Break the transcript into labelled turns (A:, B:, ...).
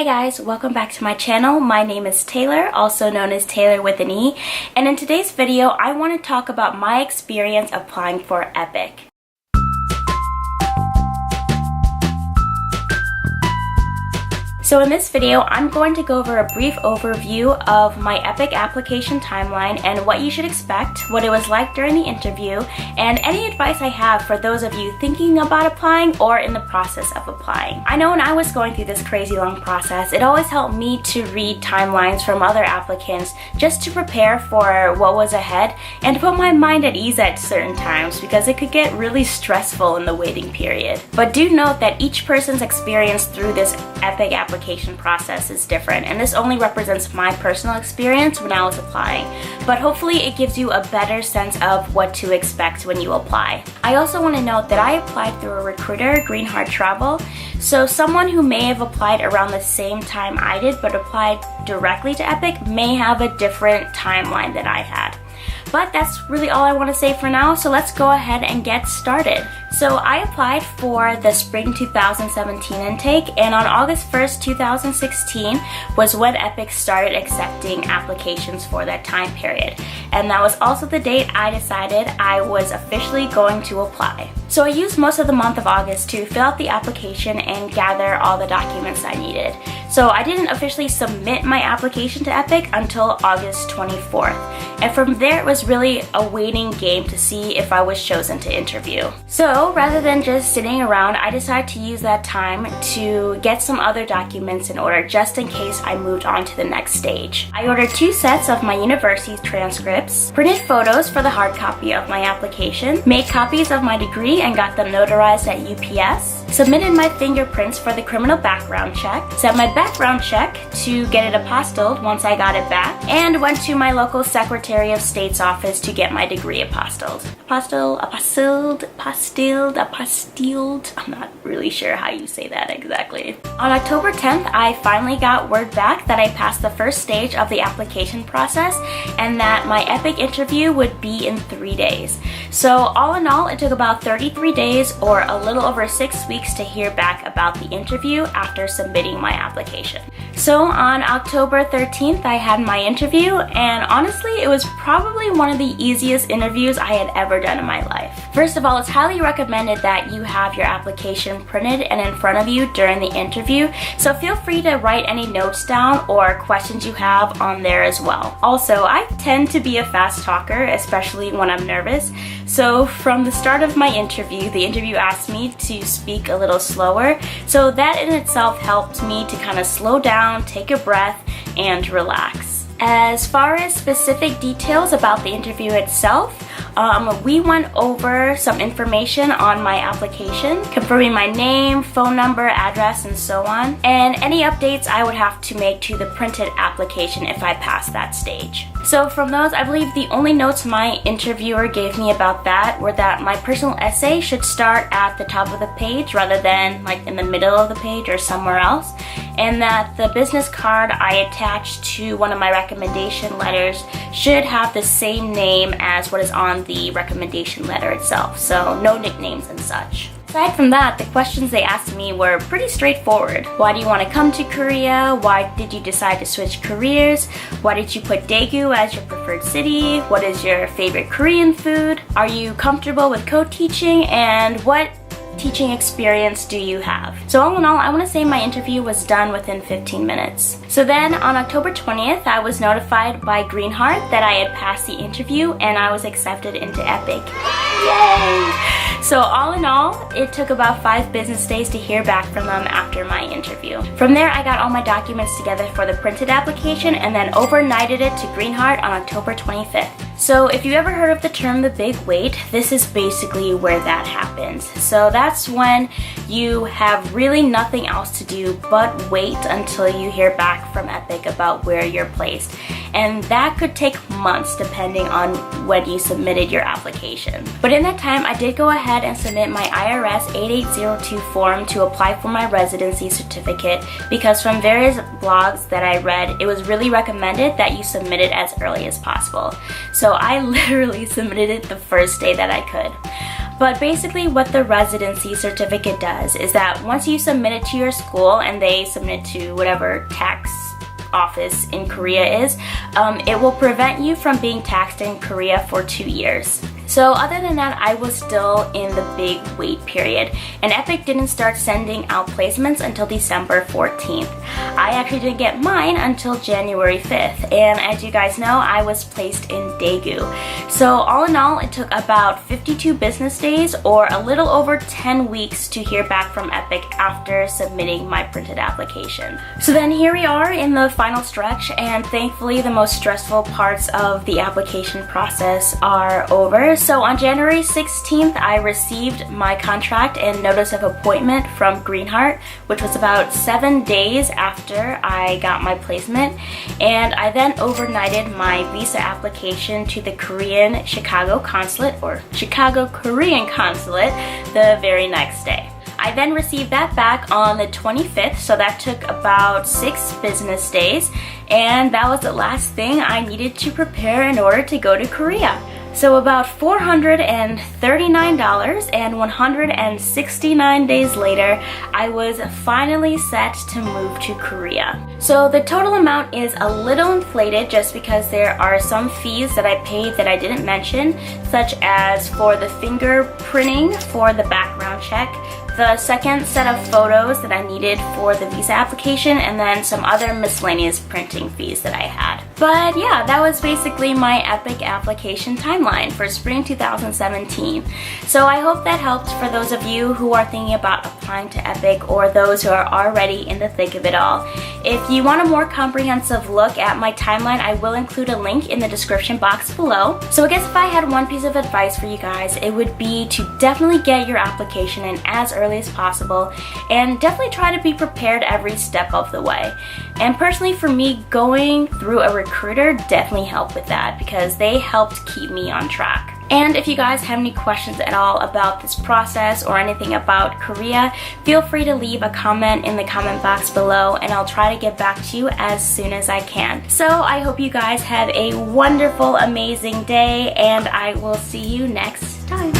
A: Hey guys, welcome back to my channel. My name is Taylor, also known as Taylor with an E, and in today's video I want to talk about my experience applying for EPIK. So in this video, I'm going to go over a brief overview of my EPIK application timeline and what you should expect, what it was like during the interview, and any advice I have for those of you thinking about applying or in the process of applying. I know when I was going through this crazy long process, it always helped me to read timelines from other applicants just to prepare for what was ahead and to put my mind at ease at certain times because it could get really stressful in the waiting period. But do note that each person's experience through this EPIK application process is different, and this only represents my personal experience when I was applying, but hopefully it gives you a better sense of what to expect when you apply. I also want to note that I applied through a recruiter, Greenheart Travel, so someone who may have applied around the same time I did but applied directly to EPIK may have a different timeline than I had. But that's really all I want to say for now, so let's go ahead and get started. So I applied for the spring 2017 intake, and on August 1st, 2016 was when EPIK started accepting applications for that time period. And that was also the date I decided I was officially going to apply. So I used most of the month of August to fill out the application and gather all the documents I needed. So I didn't officially submit my application to EPIK until August 24th. And from there it was really a waiting game to see if I was chosen to interview. So rather than just sitting around, I decided to use that time to get some other documents in order just in case I moved on to the next stage. I ordered 2 sets of my university transcripts, printed photos for the hard copy of my application, made copies of my degree and got them notarized at UPS, submitted my fingerprints for the criminal background check, sent my background check to get it apostilled once I got it back, and went to my local Secretary of State's office to get my degree apostilled. Apostilled? I'm not really sure how you say that exactly. On October 10th, I finally got word back that I passed the first stage of the application process and that my EPIK interview would be in 3 days. So all in all, it took about 33 days or a little over 6 weeks to hear back about the interview after submitting my application. So on October 13th, I had my interview, and honestly, it was probably one of the easiest interviews I had ever done in my life. First of all, it's highly recommended that you have your application printed and in front of you during the interview, so feel free to write any notes down or questions you have on there as well. Also, I tend to be a fast talker, especially when I'm nervous, so from the start of my interview, the interview asked me to speak a little slower, so that in itself helped me to kind of slow down, take a breath, and relax. As far as specific details about the interview itself, we went over some information on my application, confirming my name, phone number, address, and so on, and any updates I would have to make to the printed application if I passed that stage. So from those, I believe the only notes my interviewer gave me about that were that my personal essay should start at the top of the page rather than like in the middle of the page or somewhere else, and that the business card I attached to one of my recommendation letters should have the same name as what is on the recommendation letter itself, so no nicknames and such. Aside from that, the questions they asked me were pretty straightforward. Why do you want to come to Korea? Why did you decide to switch careers? Why did you put Daegu as your preferred city? What is your favorite Korean food? Are you comfortable with co-teaching? And what teaching experience do you have? So all in all, I want to say my interview was done within 15 minutes. So then on October 20th, I was notified by Greenheart that I had passed the interview and I was accepted into EPIK. Yay! So all in all, it took about 5 business days to hear back from them after my interview. From there, I got all my documents together for the printed application and then overnighted it to Greenheart on October 25th. So if you ever heard of the term the big wait, this is basically where that happens. So that's when you have really nothing else to do but wait until you hear back from EPIK about where you're placed. And that could take months depending on when you submitted your application. But in that time, I did go ahead and submit my IRS 8802 form to apply for my residency certificate because from various blogs that I read, it was really recommended that you submit it as early as possible. So I literally submitted it the first day that I could. But basically what the residency certificate does is that once you submit it to your school and they submit to whatever tax office in Korea is, it will prevent you from being taxed in Korea for 2 years. So other than that, I was still in the big wait period, and EPIK didn't start sending out placements until December 14th. I actually didn't get mine until January 5th, and as you guys know, I was placed in Daegu. So all in all, it took about 52 business days or a little over 10 weeks to hear back from EPIK after submitting my printed application. So then here we are in the final stretch, and thankfully the most stressful parts of the application process are over. So on January 16th, I received my contract and notice of appointment from Greenheart, which was about 7 days after I got my placement, and I then overnighted my visa application to the Korean Chicago Consulate, or Chicago Korean Consulate, the very next day. I then received that back on the 25th, so that took about 6 business days, and that was the last thing I needed to prepare in order to go to Korea. So about $439 and 169 days later, I was finally set to move to Korea. So the total amount is a little inflated just because there are some fees that I paid that I didn't mention, such as for the fingerprinting for the background check, the second set of photos that I needed for the visa application, and then some other miscellaneous printing fees that I had. But yeah, that was basically my EPIK application timeline for spring 2017. So I hope that helped for those of you who are thinking about applying to EPIK or those who are already in the thick of it all. If you want a more comprehensive look at my timeline, I will include a link in the description box below. So I guess if I had one piece of advice for you guys, it would be to definitely get your application in as early as possible, and definitely try to be prepared every step of the way. And personally for me, going through a recruiter definitely helped with that because they helped keep me on track. And if you guys have any questions at all about this process or anything about Korea, feel free to leave a comment in the comment box below and I'll try to get back to you as soon as I can. So I hope you guys have a wonderful, amazing day, and I will see you next time.